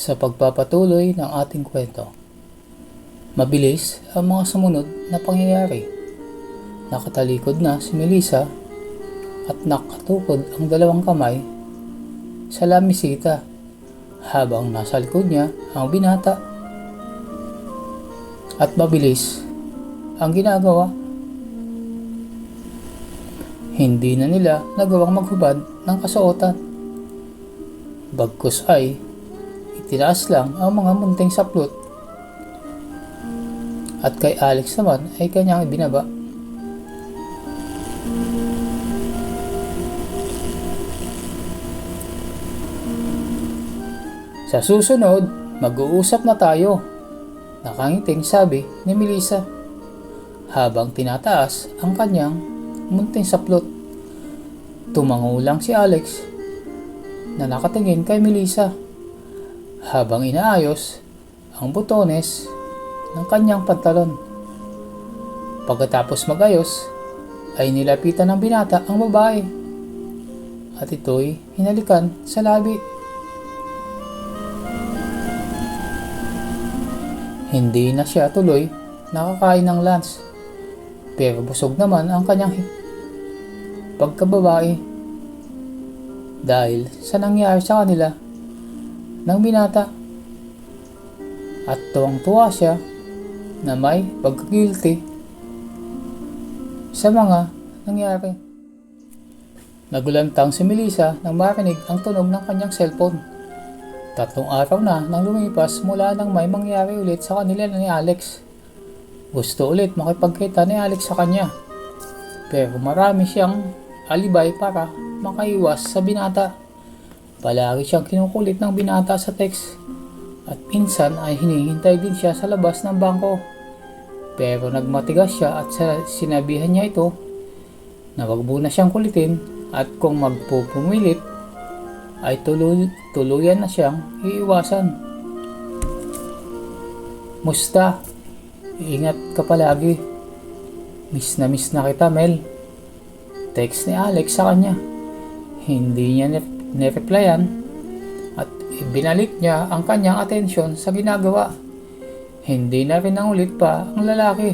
Sa pagpapatuloy ng ating kwento, mabilis ang mga sumunod na pangyayari. Nakatalikod na si Melissa at nakatukod ang dalawang kamay sa lamisita habang nasa likod niya ang binata. At mabilis ang ginagawa. Hindi na nila nagawang maghubad ng kasuotan. Bagkus ay itinaas lang ang mga munting saplot at kay Alex naman ay kanyang ibinaba. Sa susunod, mag-uusap na tayo, nakangiting sabi ni Melissa habang tinataas ang kanyang munting saplot. Tumango lang si Alex na nakatingin kay Melissa habang inaayos ang butones ng kanyang pantalon. Pagkatapos magayos ay nilapitan ng binata ang babae at ito'y hinalikan sa labi. Hindi na siya tuloy nakakain ng lunch pero busog naman ang kanyang pagkababae dahil sa nangyari sa kanila ng binata at tuwang-tuwa siya na may pagka-guilty sa mga nangyari. Nagulantang si Melissa nang marinig ang tunog ng kanyang cellphone. 3 araw na nang lumipas mula nang may mangyari ulit sa kanila ni Alex. Gusto ulit makipagkita ni Alex sa kanya pero marami siyang alibay para makaiwas sa binata. Palagi siyang kinukulit ng binata sa text at minsan ay hinihintay din siya sa labas ng bangko. Pero nagmatigas siya at sinabihan niya ito na wag muna siyang kulitin at kung magpupumilit ay tuluyan na siyang iiwasan. Musta? Ingat ka palagi. Miss na kita, Mel. Text ni Alex sa kanya. Hindi niya nireplyan at binalik niya ang kanyang atensyon sa ginagawa. Hindi na rin nangulit pa ang lalaki.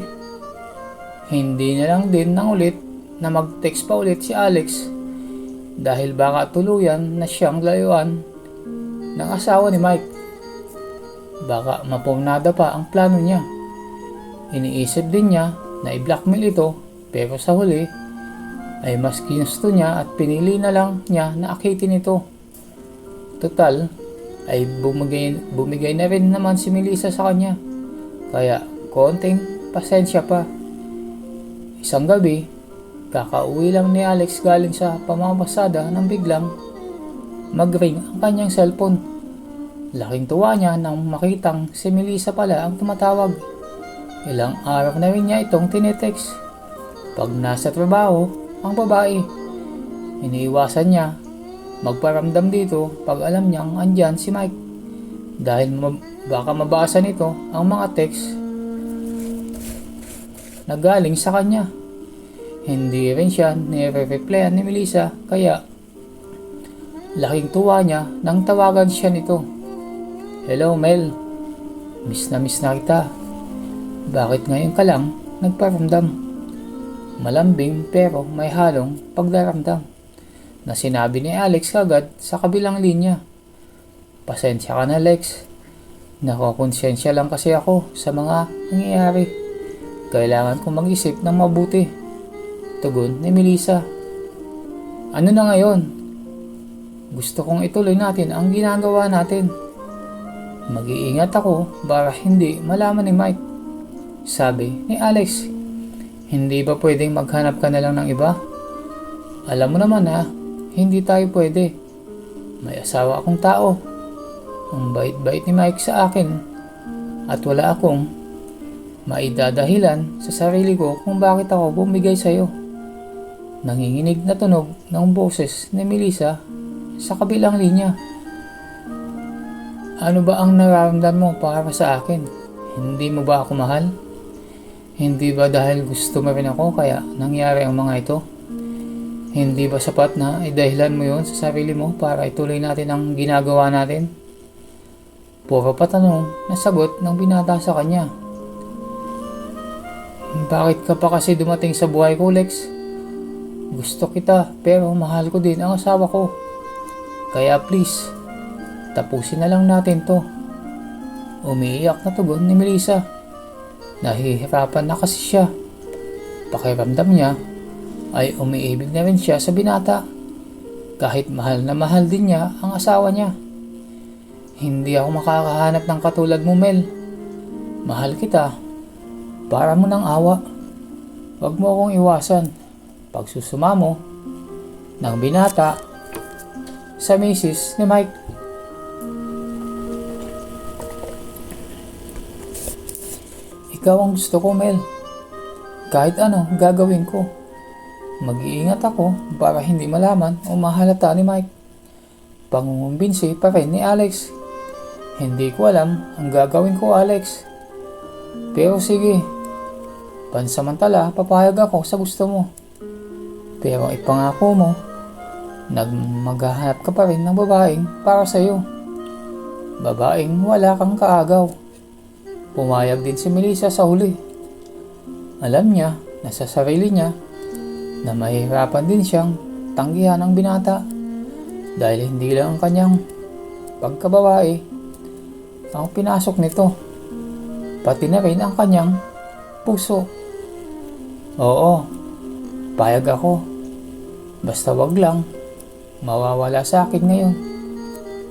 Hindi na lang din nangulit na mag-text pa ulit si Alex dahil baka tuluyan na siyang layuan ng asawa ni Mike. Baka mapumnada pa ang plano niya. Iniisip din niya na i-blackmail ito pero sa huli ay mas ginusto niya at pinili na lang niya na akitin ito. Total ay bumigay na rin naman si Melissa sa kanya kaya konting pasensya pa. Isang gabi, kakauwi lang ni Alex galing sa pamamamasada nang biglang mag-ring ang kanyang cellphone. Laking tuwa niya nang makitang si Melissa pala ang tumatawag. Ilang araw na rin niya itong tinetext. Pag nasa trabaho ang babae, iniiwasan niya magparamdam dito pag alam niyang andyan si Mike dahil baka mabasa nito ang mga text na galing sa kanya. Hindi rin siya nire-replyan ni Melissa kaya laking tuwa niya nang tawagan siya nito. Hello Mel, miss na kita. Bakit ngayon ka lang nagparamdam? Malambing pero may halong pagdaramdam na sinabi ni Alex kagad sa kabilang linya. Pasensya ka na Lex, nakokonsensya lang kasi ako sa mga nangyayari. Kailangan kong mag-isip ng mabuti. Tugon ni Melissa. Ano na ngayon? Gusto kong ituloy natin ang ginagawa natin. Mag-iingat ako para hindi malaman ni Mike. Sabi ni Alex. Hindi ba pwedeng maghanap ka na lang ng iba? Alam mo naman hindi tayo pwede. May asawa akong tao. Ang bait-bait ni Mike sa akin at wala akong maidadahilan sa sarili ko kung bakit ako bumigay sa'yo. Nanginginig na tunog ng boses ni Melissa sa kabilang linya. Ano ba ang nararamdaman mo para sa akin? Hindi mo ba ako mahal? Hindi ba dahil gusto mo rin ako kaya nangyari ang mga ito? Hindi ba sapat na idahilan mo yon sa sarili mo para ituloy natin ang ginagawa natin? Puro patanong na sagot ng binata sa kanya. Bakit ka pa kasi dumating sa buhay ko, Lex? Gusto kita pero mahal ko din ang asawa ko. Kaya please, tapusin na lang natin to. Umiiyak na tugon ni Melissa. Nahihirapan na kasi siya. Pakiramdam niya ay umiibig na rin siya sa binata. Kahit mahal na mahal din niya ang asawa niya. Hindi ako makakahanap ng katulad mo, Mel. Mahal kita. Para mo ng awa. Huwag mo akong iwasan. Pagsusuma mo ng binata sa misis ni Mike. Ikaw ang gusto ko, Mel. Kahit ano gagawin ko. Mag-iingat ako para hindi malaman o mahalata ni Mike. Pangungumbinsi pa rin ni Alex. Hindi ko alam ang gagawin ko, Alex. Pero sige, pansamantala papayag ako sa gusto mo. Pero ipangako mo, maghahanap ka pa rin ng babaeng para sa'yo. Babaeng wala kang kaagaw. Pumayag din si Melissa sa huli. Alam niya na sa sarili niya na mahihirapan din siyang tanggihan ang binata dahil hindi lang ang kanyang pagkababae ang pinasok nito, pati na rin ang kanyang puso. Oo, payag ako. Basta wag lang mawawala sa akin ngayon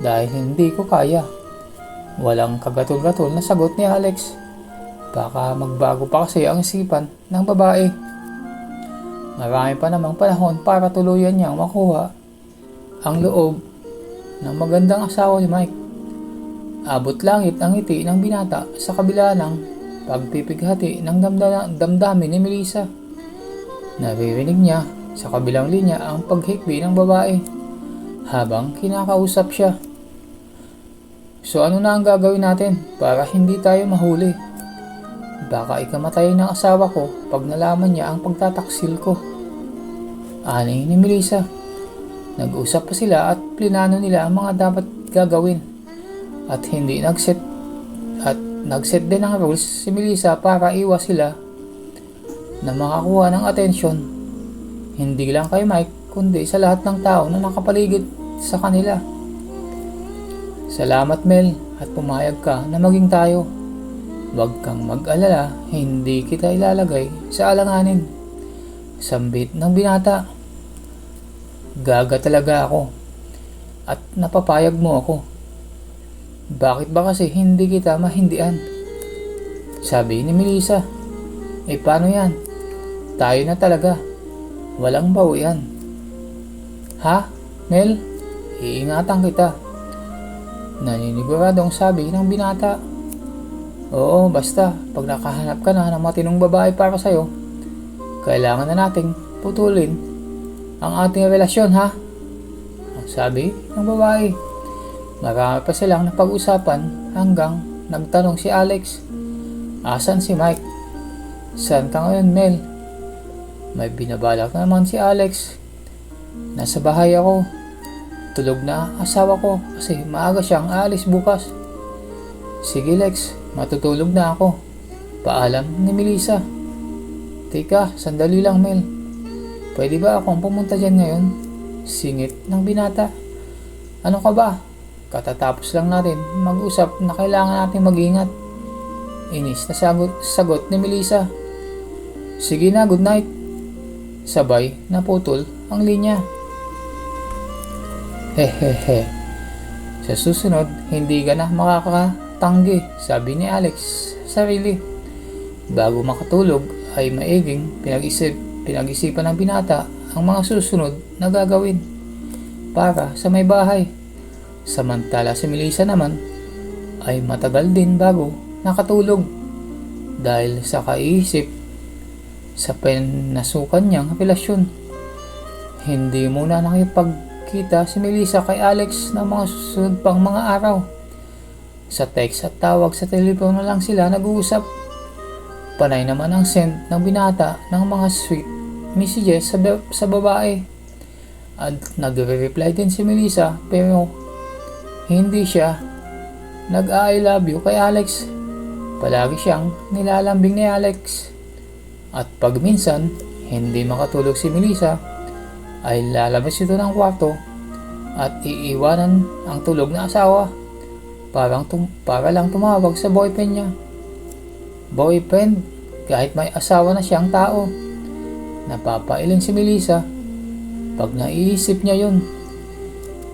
dahil hindi ko kaya. Walang kagatol-gatol na sagot ni Alex. Baka magbago pa kasi ang isipan ng babae. Marami pa namang panahon para tuluyan niyang makuha ang loob ng magandang asawa ni Mike. Abot langit ang ngiti ng binata sa kabila ng pagpipighati ng damdamin ni Melissa. Naririnig niya sa kabilang linya ang paghikbi ng babae habang kinakausap siya. So ano na ang gagawin natin para hindi tayo mahuli? Baka ikamatay ng asawa ko pag nalaman niya ang pagtataksil ko. Ani ni Melissa. Nag-usap pa sila at plinano nila ang mga dapat gagawin. At nagset din ng rules si Melissa para iwas sila na makakuha ng atensyon. Hindi lang kay Mike kundi sa lahat ng tao na nakapaligid sa kanila. Salamat, Mel, at pumayag ka na maging tayo. Huwag kang mag-alala, hindi kita ilalagay sa alanganin. Sambit ng binata. Gaga talaga ako at napapayag mo ako. Bakit ba kasi hindi kita mahindian? Sabi ni Melissa. Paano yan? Tayo na talaga. Walang bawian. Ha, Mel? Iingatan kita. Naniniguradong sabi ng binata. Oo, basta pag nakahanap ka na ng matinong babae para sa'yo, kailangan na nating putulin ang ating relasyon, ha? Ang sabi ng babae. Marami pa silang napag-usapan hanggang nagtanong si Alex. Asan si Mike? Saan ka ngayon, Mel? May binabalak na naman si Alex. Nasa bahay ako. Tulog na asawa ko kasi maaga siyang aalis bukas. Sige, Lex, matutulog na ako. Paalam ni Melissa. Teka, sandali lang, Mel. Pwede ba akong pumunta dyan ngayon? Singit ng binata. Ano ka ba? Katatapos lang natin mag-usap na kailangan natin mag-ingat. Inis na sagot ni Melissa. Sige na, good night. Sabay naputol ang linya. Hehehe. Sa susunod, hindi ka na makakatanggi, sabi ni Alex sa sarili. Bago makatulog ay maiging pinag-isipan ng binata ang mga susunod na gagawin para sa may bahay. Samantala si Melissa naman ay matagal din bago nakatulog dahil sa kaisip sa pinasukan niyang relasyon. Hindi muna nakipagkita si Melissa kay Alex ng mga susunod pang mga araw. Sa text at tawag sa telepono lang sila nag-uusap. Panay naman ang send ng binata ng mga sweet messages sa babae. At nagre-reply din si Melissa pero hindi siya nag-I love you kay Alex. Palagi siyang nilalambing ni Alex. At pag minsan, hindi makatulog si Melissa, ay lalabas ito ng kwarto at iiwanan ang tulog na asawa para lang tumawag sa boyfriend niya. Boyfriend, kahit may asawa na siyang tao. Napapailing si Melissa pag naiisip niya yun.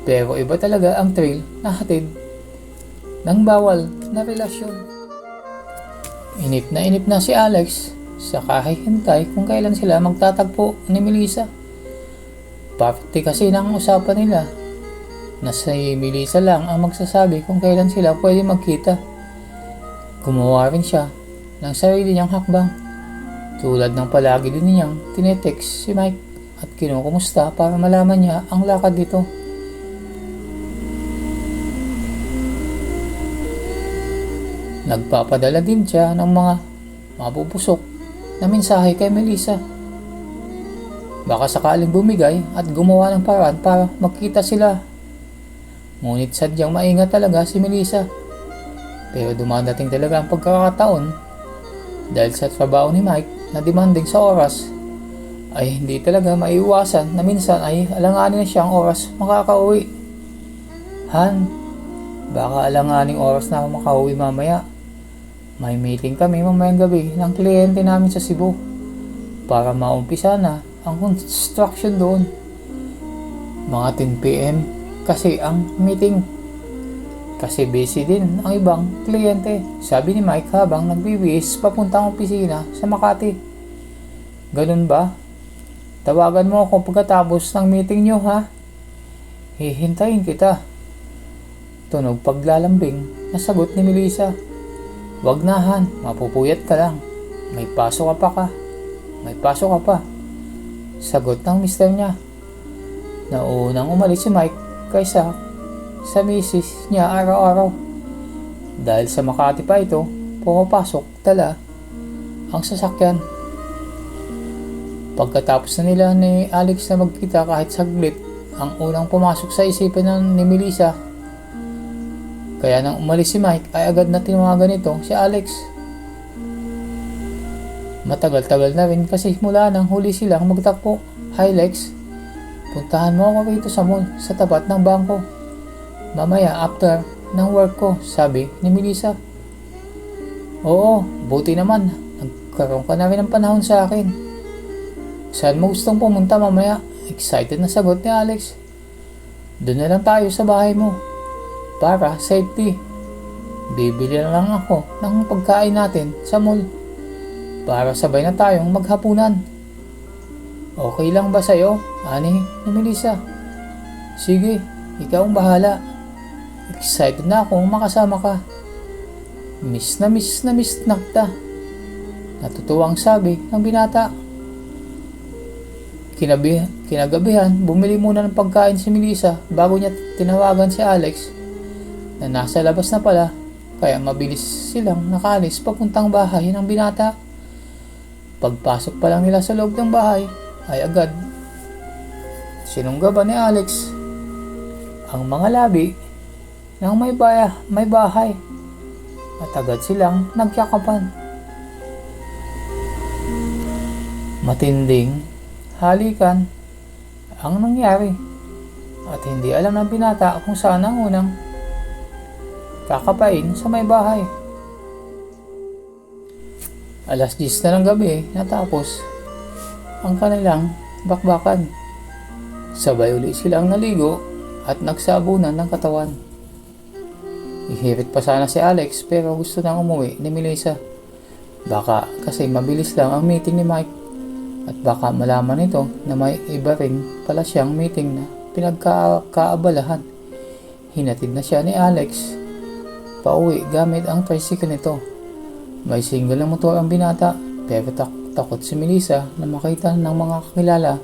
Pero iba talaga ang thrill na hatid ng bawal na relasyon. Inip na si Alex sa kahihintay kung kailan sila magtatagpo ni Melissa. Parte kasi ng usapan nila na si Melissa lang ang magsasabi kung kailan sila pwede magkita. Gumawa rin siya ng sarili niyang hakbang, tulad ng palagi din niyang tinetext si Mike at kinukumusta para malaman niya ang lakad dito. Nagpapadala din siya ng mga mapupusok na mensahe kay Melissa. Baka sakaling bumigay at gumawa ng paraan para magkita sila. Ngunit sadyang maingat talaga si Melissa. Pero dumadating talaga ang pagkakataon dahil sa trabaho ni Mike na demanding sa oras, ay hindi talaga maiiwasan na minsan ay alanganin na siyang oras makakauwi. Han, baka alanganing oras na ako makauwi mamaya. May meeting kami mamayang gabi ng kliyente namin sa Cebu para maumpisa na ang construction doon. Mga 10 PM kasi ang meeting. Kasi busy din ang ibang kliyente, sabi ni Mike habang nagbibihis papuntang opisina sa Makati. Ganun ba? Tawagan mo ako pagkatapos ng meeting nyo, ha? Hihintayin kita. Tunog paglalambing na sagot ni Melissa. Wag na, Han, mapupuyat ka lang. May pasok ka pa. Sagot ng mister niya. Naunang umalis si Mike kaysa sa misis niya araw-araw. Dahil sa Makati pa ito, pumapasok tala ang sasakyan. Pagkatapos na nila ni Alex na magkita kahit saglit, ang unang pumasok sa isipan ni Melissa. Kaya nang umalis si Mike ay agad na tinawagan ito si Alex. Matagal-tagal na rin kasi mula nang huli silang magtakpo. Hi Lex, puntahan mo ako rito sa mall sa tapat ng bangko. Mamaya after ng work ko, sabi ni Melissa. Oo, buti naman. Nagkaroon ka na rin ng panahon sa akin. Saan mo gustong pumunta mamaya? Excited na sagot ni Alex. Doon na lang tayo sa bahay mo. Para safety. Bibili na lang ako ng pagkain natin sa mall. Para sabay na tayong maghapunan. Okay lang ba sa'yo, ani ni Melissa? Sige, ikaw ang bahala. Excited na akong makasama ka. Miss na kita. Natutuwang sabi ng binata. Kinagabihan, bumili muna ng pagkain si Melissa bago niya tinawagan si Alex na nasa labas na pala, kaya mabilis silang nakalis papuntang bahay ng binata. Pagpasok pa lang nila sa loob ng bahay ay agad sinunggaban ni Alex ang mga labi ng may bahay at agad silang nagyakapan. Matinding halikan ang nangyari at hindi alam ng binata kung saan ang unang kakapain sa may bahay. Alas 10 na ng gabi natapos ang kanilang bakbakan. Sabay uli silang naligo at nagsabunan ng katawan. Ihirit pa sana si Alex pero gusto nang umuwi ni Melissa. Baka kasi mabilis lang ang meeting ni Mike at baka malaman nito na may iba rin pala siyang meeting na pinagkaabalahan. Hinatid na siya ni Alex pauwi gamit ang tricycle nito. May single na motor ang binata pero takot si Melissa na makita ng mga kakilala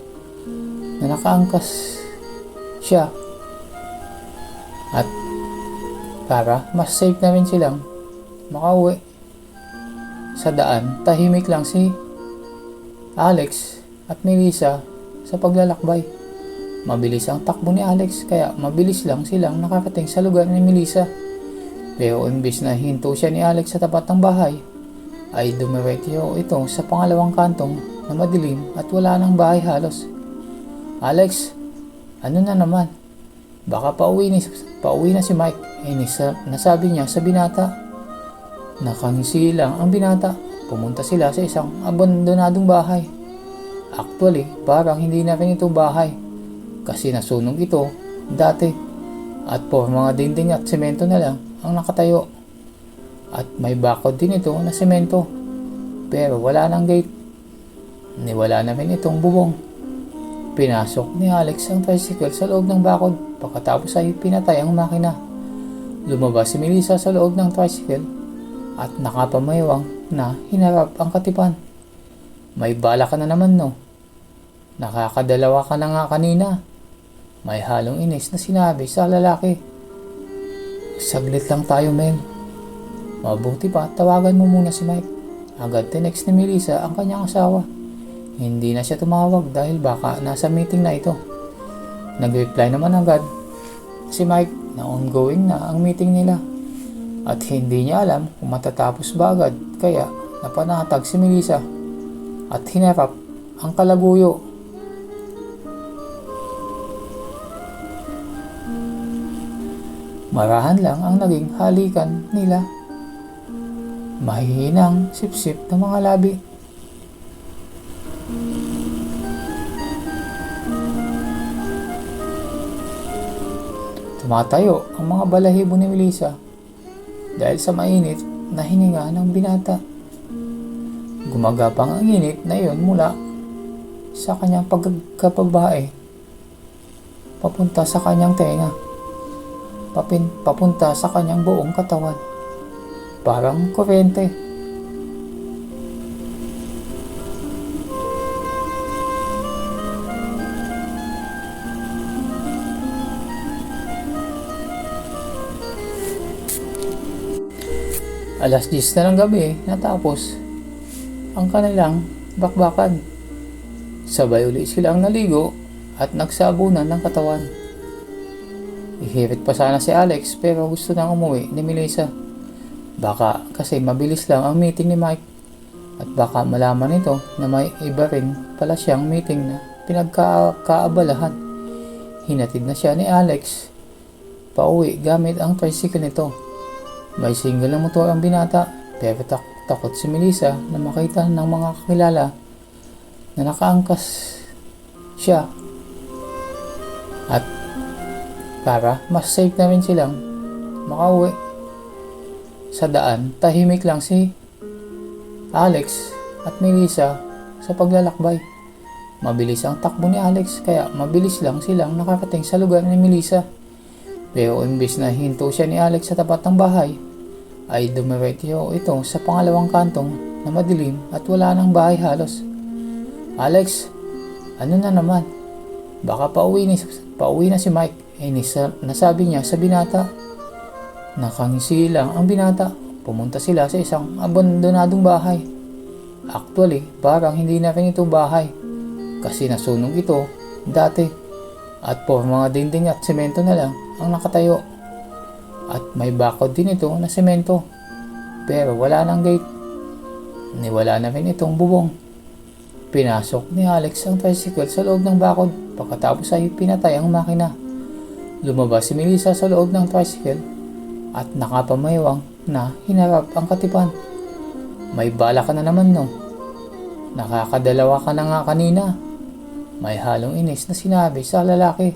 na nakaangkas siya. At para mas safe na rin silang makauwi sa daan, tahimik lang si Alex at Melissa sa paglalakbay. Mabilis ang takbo ni Alex kaya mabilis lang silang nakarating sa lugar ni Melissa. Pero imbis na hinto siya ni Alex sa tapat ng bahay, ay dumiretso ito sa pangalawang kantong na madilim at wala nang bahay halos. Alex, ano na naman? Baka pauwi na si Mike, nasabi niya sa binata. Nakangisi lang ang binata. Pumunta sila sa isang abandonadong bahay. Actually, parang hindi na rin ito bahay kasi nasunog ito dati at po mga dingding at semento na lang ang nakatayo. At may bakod din ito na semento pero wala nang gate. Niwala na rin itong bubong. Pinasok ni Alex ang tricycle sa loob ng bakod pagkatapos ay pinatay ang makina. Lumabas si Melissa sa loob ng tricycle at nakapamaywang na hinarap ang katipan. May bala ka na naman no? Nakakadalawa ka na nga kanina. May halong inis na sinabi sa lalaki. Saglit lang tayo, Mel. Mabuti pa, tawagan mo muna si Mike. Agad tinext ni Melissa ang kanyang asawa. Hindi na siya tumawag dahil baka nasa meeting na ito. Nag-reply naman agad si Mike na ongoing na ang meeting nila. At hindi niya alam kung matatapos ba agad kaya napanatag si Melissa at hinarap ang kalaguyo. Marahan lang ang naging halikan nila. Mahihinang sip-sip ng mga labi. Tumatayo ang mga balahibo ni Melissa dahil sa mainit na hininga ng binata. Gumagapang ang init na iyon mula sa kanyang pagkakababae papunta sa kanyang tenga, papunta sa kanyang buong katawan. Parang kuryente. Alas 10 na ng gabi natapos ang kanilang bakbakan. Sabay uli silang naligo at nagsabunan ng katawan. Ihirit pa sana si Alex pero gusto nang umuwi ni Melissa. Baka kasi mabilis lang ang meeting ni Mike at baka malaman nito na may iba rin pala siyang meeting na pinagkaabalahan. Hinatid na siya ni Alex pauwi gamit ang tricycle nito. May single na motor ang binata pero takot si Melissa na makita ng mga kakilala na nakaangkas siya. At para mas safe na rin silang makauwi. Sa daan, tahimik lang si Alex at Melissa sa paglalakbay. Mabilis ang takbo ni Alex kaya mabilis lang silang nakarating sa lugar ni Melissa. Pero imbis na hinto siya ni Alex sa tapat ng bahay, ay dumiretso ito sa pangalawang kantong na madilim at wala nang bahay halos. Alex, ano na naman? Baka pauwi na si Mike, nasabi niya sa binata. Nakangisi lang ang binata. Pumunta sila sa isang abandonadong bahay. Actually, parang hindi na rin ito bahay kasi nasunog ito dati at po mga dingding at semento na lang ang nakatayo. At may bakod din ito na semento pero wala nang gate. Niwala na rin itong bubong. Pinasok ni Alex ang tricycle sa loob ng bakod pagkatapos ay pinatay ang makina. Lumabas si Melissa sa loob ng tricycle at nakapamaywang na hinarap ang katipan. May bala ka na naman no? Nakakadalawa ka na nga kanina. May halong inis na sinabi sa lalaki.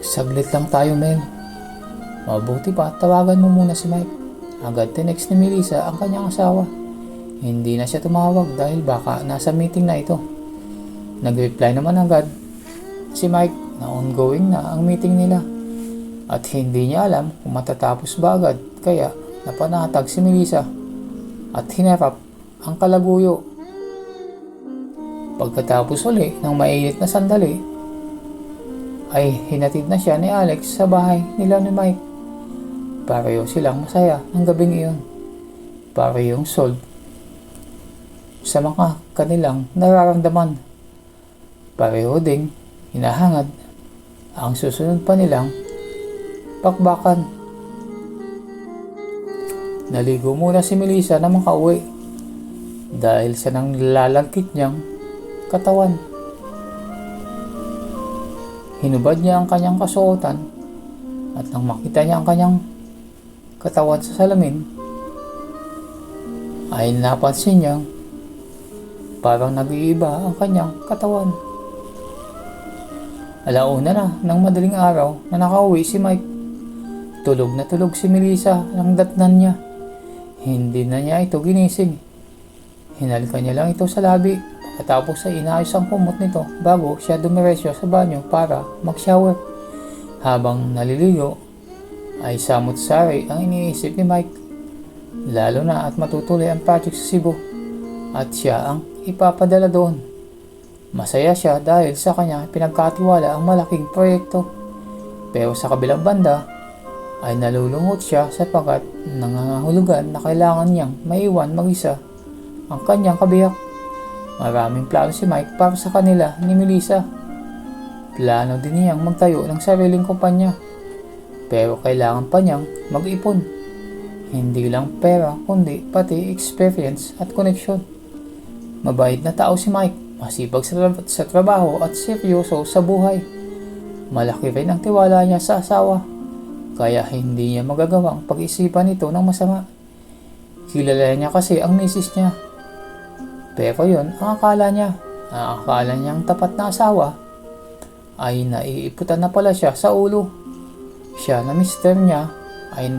Saglit lang tayo, Mel. Mabuti pa, tawagan mo muna si Mike. Agad tinext ni Melissa ang kanyang asawa. Hindi na siya tumawag dahil baka nasa meeting na ito. Nag-reply naman agad si Mike na ongoing na ang meeting nila. At hindi niya alam kung matatapos ba agad kaya napanatag si Melissa at hinarap ang kalaguyo. Pagkatapos uli ng mainit na sandali ay hinatid na siya ni Alex sa bahay nila ni Mike. Pareho silang masaya ng gabing iyon. Parehong solve sa mga kanilang nararamdaman. Pareho ding hinahangad ang susunod pa nilang pakbakan. Naligo muna si Melissa na makauwi dahil sa nang lalagkit niyang katawan. Hinubad niya ang kanyang kasuotan at nang makita niya ang kanyang katawan sa salamin ay napansin niya parang nag-iiba ang kanyang katawan. Alauna na ng madaling araw na nakauwi si Mike. Tulog na tulog si Melissa ng datnan niya. Hindi na niya ito ginising. Hinalikan niya lang ito sa labi pagkatapos ay inayos ang kumot nito bago siya dumiretso sa banyo para mag-shower. Habang naliligo ay samot-sari ang iniisip ni Mike. Lalo na at matutuloy ang project sa Cebu at siya ang ipapadala doon. Masaya siya dahil sa kanya pinagkatiwala ang malaking proyekto. Pero sa kabilang banda ay nalulungkot siya sapagkat nangangahulugan na kailangan niyang maiwan mag-isa ang kanyang kabiyak. Maraming plano si Mike para sa kanila ni Melissa. Plano din niyang magtayo ng sariling kumpanya. Pero kailangan pa niyang mag-ipon. Hindi lang pera kundi pati experience at connection. Mabait na tao si Mike, masipag sa trabaho at seryoso sa buhay. Malaki rin ang tiwala niya sa asawa, kaya hindi niya magagawang pag-isipan ito ng masama. Kilala niya kasi ang misis niya. Pero yun ang akala niya. Ang akala niyang tapat na asawa ay naiiputan na pala siya sa ulo. Siya na mister niya ay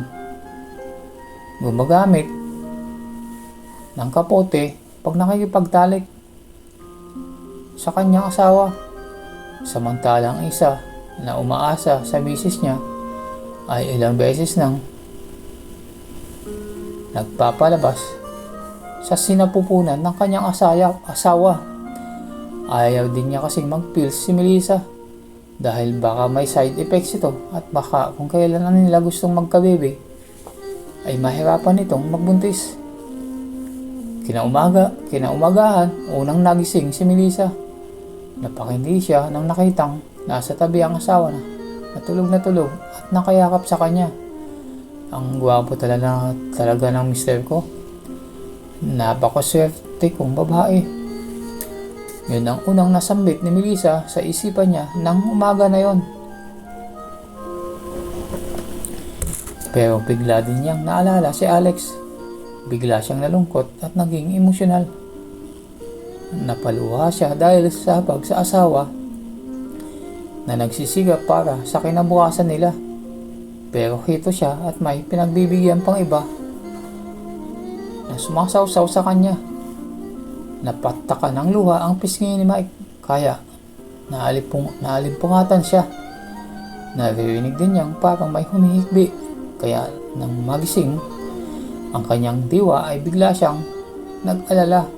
gumagamit ng kapote pag nakikipagtalik sa kanyang asawa. Samantalang isa na umaasa sa misis niya ay ilang beses nang nagpapalabas sa sinapupunan ng kanyang asawa. Ayaw din niya kasing mag-pills si Melissa dahil baka may side effects ito at baka kung kailan na nila gustong magkabebe ay mahirapan itong magbuntis. Kinaumagahan, unang nagising si Melissa. Napakindi siya nang nakitang nasa tabi ang asawa na tulog at nakayakap sa kanya. Ang gwapo talaga ng mister ko. Napakaswerte kong babae. Yun ang unang nasambit ni Melissa sa isipan niya ng umaga na yon. Pero bigla din niyang naalala si Alex. Bigla siyang nalungkot at naging emosyonal. Napaluha siya dahil sa habag sa asawa na nagsisigap para sa kinabukasan nila. Pero hito siya at may pinagbibigyan pang iba na sumasawsaw sa kanya. Napataka ng luha ang pisngi ni Mike kaya naalimpungatan siya. Naririnig din niyang parang may humihikbi kaya nang magising ang kanyang diwa ay bigla siyang nag-alala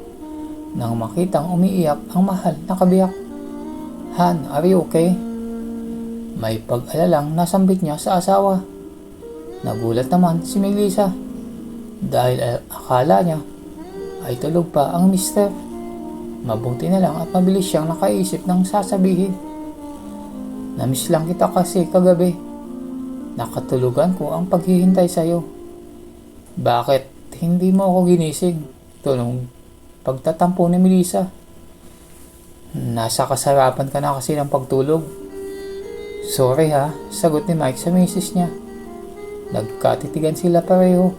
nang makitang umiiyak ang mahal na kabiyak. Han, are you okay? May pag-alalang nasambit niya sa asawa. Nagulat naman si Melissa dahil akala niya ay tulog pa ang mister. Mabuti na lang at mabilis siyang nakaisip ng sasabihin. Namiss lang kita kasi kagabi. Nakatulugan ko ang paghihintay sa'yo. Bakit hindi mo ako ginising? Tulong pagtatampo ni Melissa. Nasa kasarapan ka na kasi ng pagtulog. Sorry ha, sagot ni Mike sa misis niya. Nagkatitigan sila pareho.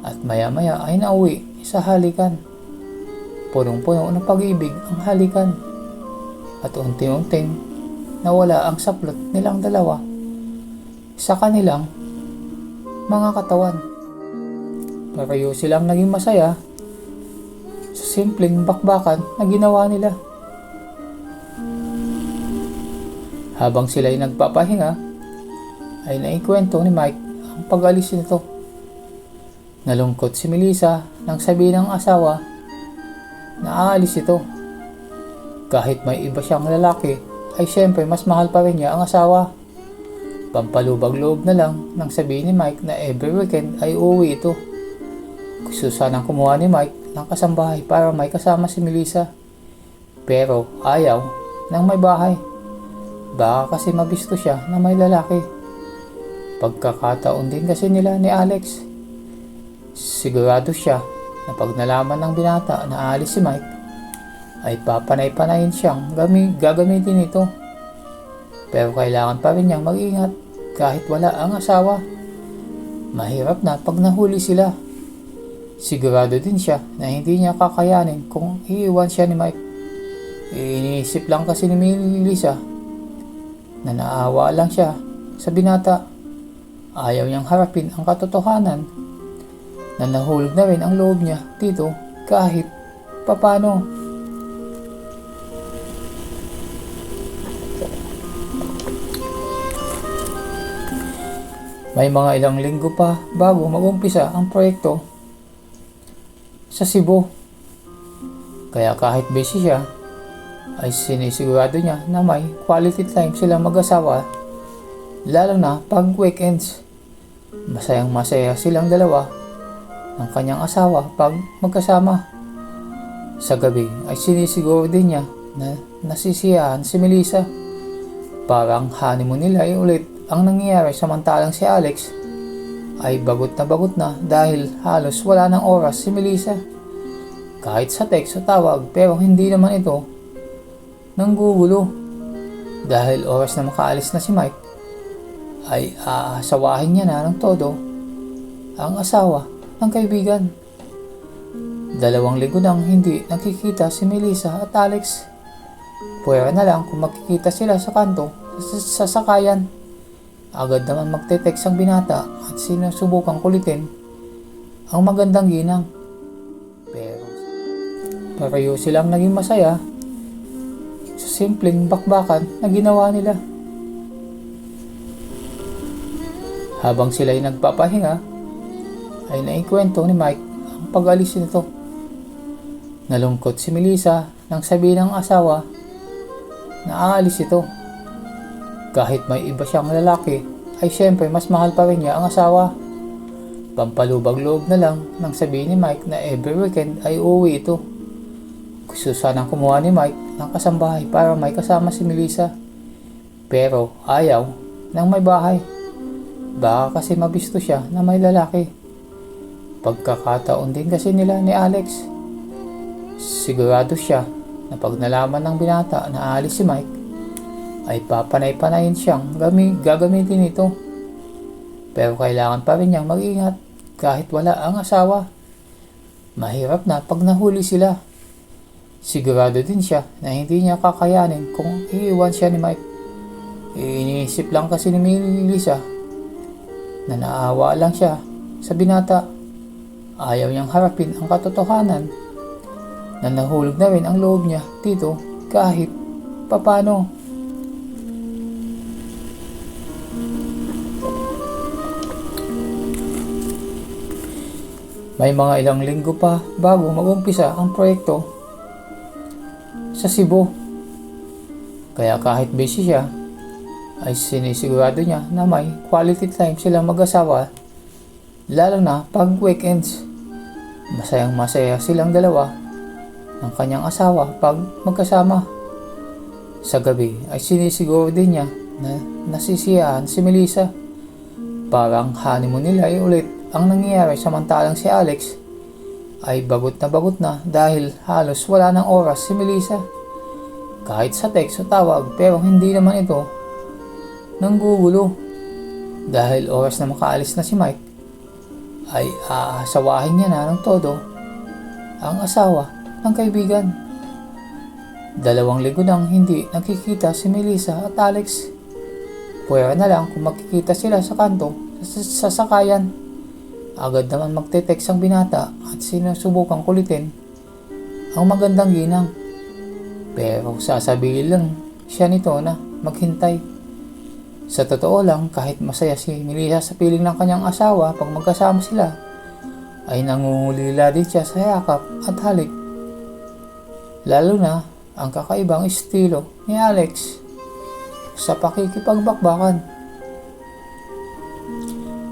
At maya-maya ay nauwi sa halikan. Punong-puno ng pag-ibig ang halikan. At unti-unting nawala ang saplot nilang dalawa sa kanilang mga katawan. Pareho silang naging masaya sa simpleng bakbakan na ginawa nila. Habang sila'y nagpapahinga, ay naikwento ni Mike ang pag-alis nito. Nalungkot si Melissa nang sabihin ng asawa na aalis ito. Kahit may iba siyang lalaki, ay syempre mas mahal pa rin niya ang asawa. Pampalubag-loob na lang nang sabihin ni Mike na every weekend ay uuwi ito. Gusto sanang kumuha ni Mike ng kasambahay para may kasama si Melissa. Pero ayaw ng may bahay. Baka kasi mabisto siya na may lalaki. Pagkakataon din kasi nila ni Alex. Sigurado siya na pag nalaman ng binata na aalis si Mike, ay papanay-panayin siyang gagamitin ito. Pero kailangan pa rin niyang mag-ingat kahit wala ang asawa. Mahirap na pag nahuli sila. Sigurado din siya na hindi niya kakayanin kung iiwan siya ni Mike. Iniisip lang kasi ni Melissa na naawa lang siya sa binata. Ayaw niyang harapin ang katotohanan na nahulog na rin ang loob niya dito kahit papano. May mga ilang linggo pa bago mag-umpisa ang proyekto sa Cebu. Kaya kahit busy siya, ay sinisigurado niya na may quality time silang mag-asawa, lalo na pag weekends. Masayang masaya silang dalawa ng kanyang asawa pag magkasama. Sa gabi ay sinisiguro din niya na nasisiyahan si Melissa. Parang honeymoon nila ay ulit ang nangyayari, samantalang si Alex ay bagot na dahil halos wala ng oras si Melissa. Kahit sa text o tawag, pero hindi naman ito nanggugulo. Dahil oras na makaalis na si Mike, ay aasawahin niya na ng todo ang asawa ng kaibigan. 2 linggo nang hindi nakikita si Melissa at Alex. Pwera na lang kung makikita sila sa kanto sa sakayan. Agad naman magte-text ang binata at sinusubukang kulitin ang magandang ginang. Pero pareho silang naging masaya sa simpleng bakbakan na ginawa nila. Habang sila'y nagpapahinga, ay naikwento ni Mike ang pag-alis nito. Nalungkot si Melissa nang sabihin ng asawa na aalis ito. Kahit may iba siyang lalaki, ay syempre mas mahal pa rin niya ang asawa. Pampalubag loob na lang nang sabihin ni Mike na every weekend ay uuwi ito. Gusto sanang kumuha ni Mike ng kasambahay para may kasama si Melissa. Pero ayaw ng may bahay. Baka kasi mabisto siya na may lalaki. Pagkakataon din kasi nila ni Alex. Sigurado siya na pag nalaman ng binata na aalis si Mike, ay papanay-panayin siyang gagamitin ito. Pero kailangan pa rin niyang mag-ingat kahit wala ang asawa. Mahirap na pag nahuli sila. Sigurado din siya na hindi niya kakayanin kung iiwan siya ni Mike. Iniisip lang kasi ni Melissa na naawa lang siya sa binata. Ayaw niyang harapin ang katotohanan na nahulog na rin ang loob niya dito kahit papano. May mga ilang linggo pa bago mag-umpisa ang proyekto sa Cebu. Kaya kahit busy siya, ay sinisigurado niya na may quality time silang mag-asawa, lalo na pag weekends. Masayang masaya silang dalawa ng kanyang asawa pag magkasama. Sa gabi ay sinisiguro din niya na nasisiyahan si Melissa. Parang honeymoon nila ay ulit ang nangyayari, samantalang si Alex ay bagot na dahil halos wala ng oras si Melissa. Kahit sa text o tawag, pero hindi naman ito nanggugulo. Dahil oras na makaalis na si Mike, ay aasawahin niya na ng todo ang asawa ng kaibigan. 2 linggo nang hindi nakikita si Melissa at Alex. Pwera na lang kung makikita sila sa kanto sa sakayan. Agad naman magte-text ang binata at sinusubukang kulitin ang magandang ginang. Pero sasabihin lang siya nito na maghintay. Sa totoo lang, kahit masaya si Melissa sa piling ng kanyang asawa pag magkasama sila, ay nangungulila din siya sa yakap at halik. Lalo na ang kakaibang estilo ni Alex sa pakikipagbakbakan.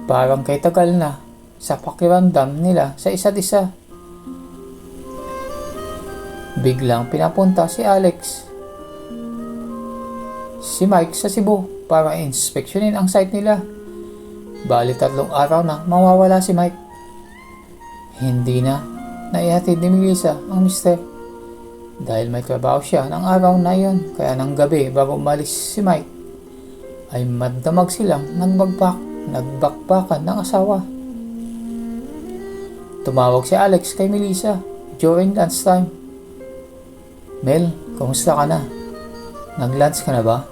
Parang kay tagal na sa pakiramdam nila sa isa't isa. Biglang pinapunta si Alex si Mike sa Cebu para inspeksyonin ang site nila. Bali 3 araw na mawawala si Mike. Hindi na naihatid ni Melissa ang mister dahil may trabaho siya ng araw na iyon, kaya ng gabi bago umalis si Mike ay magdamag silang nagbakbakan ng asawa. Tumawag si Alex kay Melissa during lunchtime. Mel, kumusta ka na? Nag-lunch ka na ba?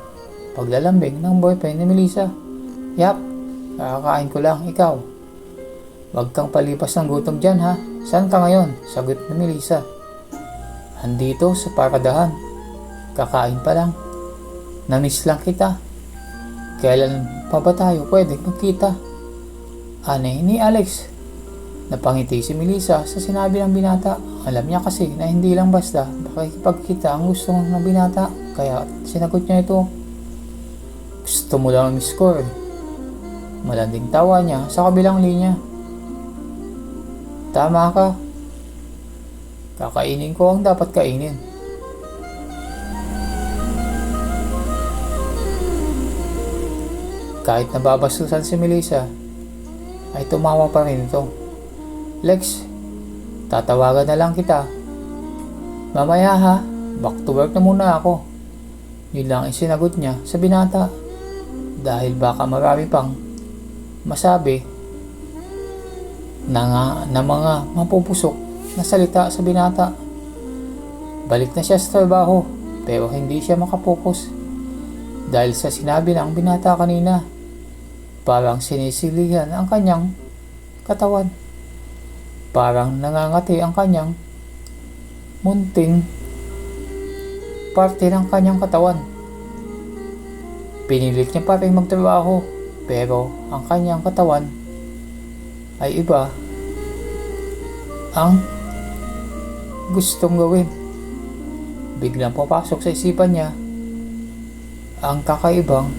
Paglalambing ng boyfriend ni Melissa. Yap, kakakain ko lang, ikaw. Huwag kang palipas ng gutom dyan ha. Saan ka ngayon? Sagot ni Melissa. Andito sa paradahan. Kakain pa lang. Namiss lang kita. Kailan pa ba tayo pwede magkita? Ani ni Alex. Napangiti si Melissa sa sinabi ng binata. Alam niya kasi na hindi lang basta makikipagkita ang gusto ng binata. Kaya sinagot niya ito. Gusto mo lang ang score. Malanding tawa niya sa kabilang linya. Tama ka. Kakainin ko ang dapat kainin. Kahit nababastusan si Melissa, ay tumawa pa rin ito. Lex, tatawagan na lang kita. Mamaya ha, back to work na muna ako. Yun lang isinagot niya sa binata. Dahil baka marami pang masabi na mga mapupusok na salita sa binata. Balik na siya sa trabaho pero hindi siya makapokus dahil sa sinabi ng binata kanina. Parang sinisilihan ang kanyang katawan. Parang nangangati ang kanyang munting parte ng kanyang katawan. Pinilit niya pa rin magtrabaho pero ang kanyang katawan ay iba ang gustong gawin. Biglang papasok sa isipan niya ang kakaibang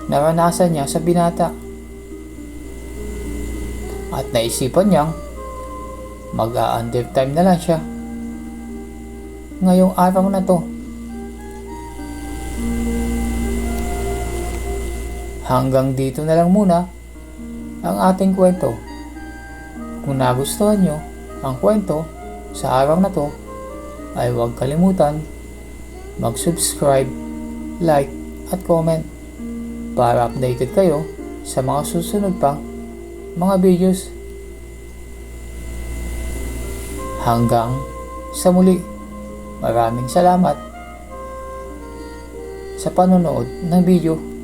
naranasan niya sa binata. At naisipan niyang mag-a-undertime na lang siya ngayong araw na to. Hanggang dito na lang muna ang ating kwento. Kung nagustuhan nyo ang kwento sa araw na to, ay huwag kalimutan mag-subscribe, like at comment para updated kayo sa mga susunod pang mga videos. Hanggang sa muli, maraming salamat sa panonood ng video.